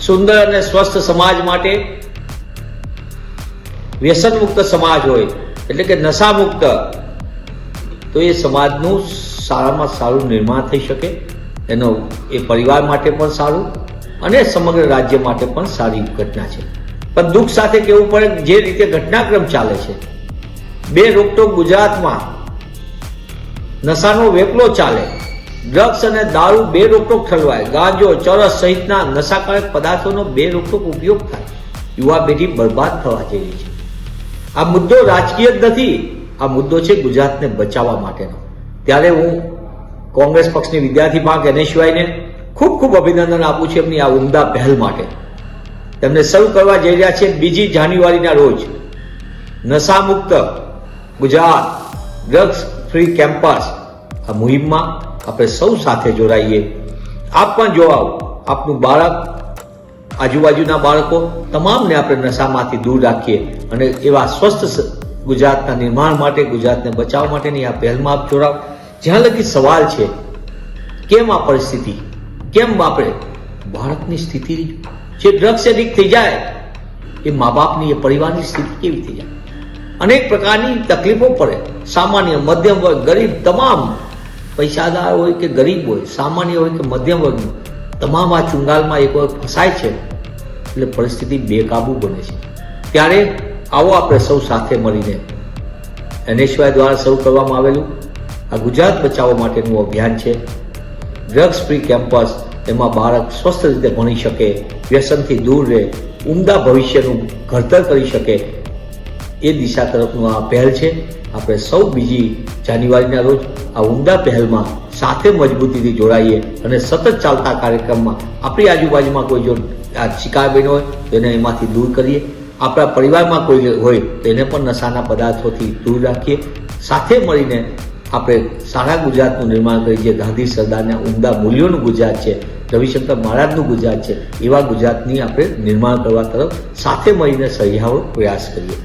સુંદર અને સ્વસ્થ સમાજ માટે વ્યસન મુક્ત સમાજ હોય એટલે કે નશા મુક્ત, તો એ સમાજનું સારામાં સારું નિર્માણ થઈ શકે. એનો એ પરિવાર માટે પણ સારું અને સમગ્ર રાજ્ય માટે પણ સારી ઘટના છે. પણ દુઃખ સાથે કહેવું પડે, જે રીતે ઘટનાક્રમ ચાલે છે, બે રોકટોક ગુજરાતમાં નશાનો વેપલો ચાલે, ડ્રગ્સ અને દારૂ બે રોકટોક ઠલવાય, ગાંજો, ચરસ સહિતના નશાકારક પદાર્થોનો બે રોકટોક ઉપયોગ થાય, યુવા પેઢી બરબાદ થવા જઈ રહી છે. આ મુદ્દો રાજકીય જ નથી, આ મુદ્દો છે ગુજરાતને બચાવવા માટેનો. ત્યારે હું કોંગ્રેસ પક્ષની વિદ્યાર્થી પાંખ NSYને ખૂબ ખૂબ અભિનંદન આપું છું એમની આ ઉમદા પહેલ માટે. તેમને શરૂ કરવા જઈ રહ્યા છે 2 જાન્યુઆરીના રોજ નશા મુક્ત ગુજરાત, ડ્રગ્સ ફ્રી કેમ્પસ. આ મુહિમમાં આપણે સૌ સાથે જોડાઈએ. આપ પણ જોડાઓ, આપનું બાળક, આજુબાજુના બાળકો, તમામને આપણે નશામાંથી દૂર રાખીએ અને એવા સ્વસ્થ ગુજરાતના નિર્માણ માટે, ગુજરાતને બચાવવા માટેની આ પહેલમાં આપ જોડાઓ. જ્યાં લગી સવાલ છે, કેમ આ પરિસ્થિતિ, કેમ આપણે બાળકની સ્થિતિ, જે ડ્રગ્સ એડિક્ટ થઈ જાય, એ મા બાપની, એ પરિવારની સ્થિતિ કેવી થઈ જાય? અનેક પ્રકારની તકલીફો પડે. સામાન્ય, મધ્યમ વર્ગ, ગરીબ, તમામ પૈસાદાર હોય કે ગરીબ હોય, સામાન્ય હોય કે મધ્યમ વર્ગ, તમામ આ ચુંગાલમાં એક વાર ફસાય છે એટલે પરિસ્થિતિ બેકાબુ બને છે. ત્યારે આવો આપણે સૌ સાથે મળીને NSY દ્વારા શરૂ કરવામાં આવેલું આ ગુજરાત બચાવો માટેનું અભિયાન છે, ડ્રગ્સ ફ્રી કેમ્પસ. એમાં બાળક સ્વસ્થ રીતે ભણી શકે, વ્યસનથી દૂર રહે, ઉમદા ભવિષ્યનું ઘડતર કરી શકે, એ દિશા તરફનું આ પહેલ છે. આપણે સૌ 2 જાન્યુઆરીના રોજ આ ઉમદા પહેલમાં સાથે મજબૂતીથી જોડાઈએ અને સતત ચાલતા કાર્યક્રમમાં આપણી આજુબાજુમાં કોઈ જો આ શિકાર બન્યો હોય તો એને એમાંથી દૂર કરીએ, આપણા પરિવારમાં કોઈ હોય તો એને પણ નશાના પદાર્થોથી દૂર રાખીએ. સાથે મળીને આપણે સારા ગુજરાતનું નિર્માણ કરીએ, જે ગાંધી સરદારના ઉમદા મૂલ્યોનું ગુજરાત છે, રવિશંકર મહારાજનું ગુજરાત છે, એવા ગુજરાતની આપણે નિર્માણ કરવા તરફ સાથે મળીને સહિયારો પ્રયાસ કરીએ.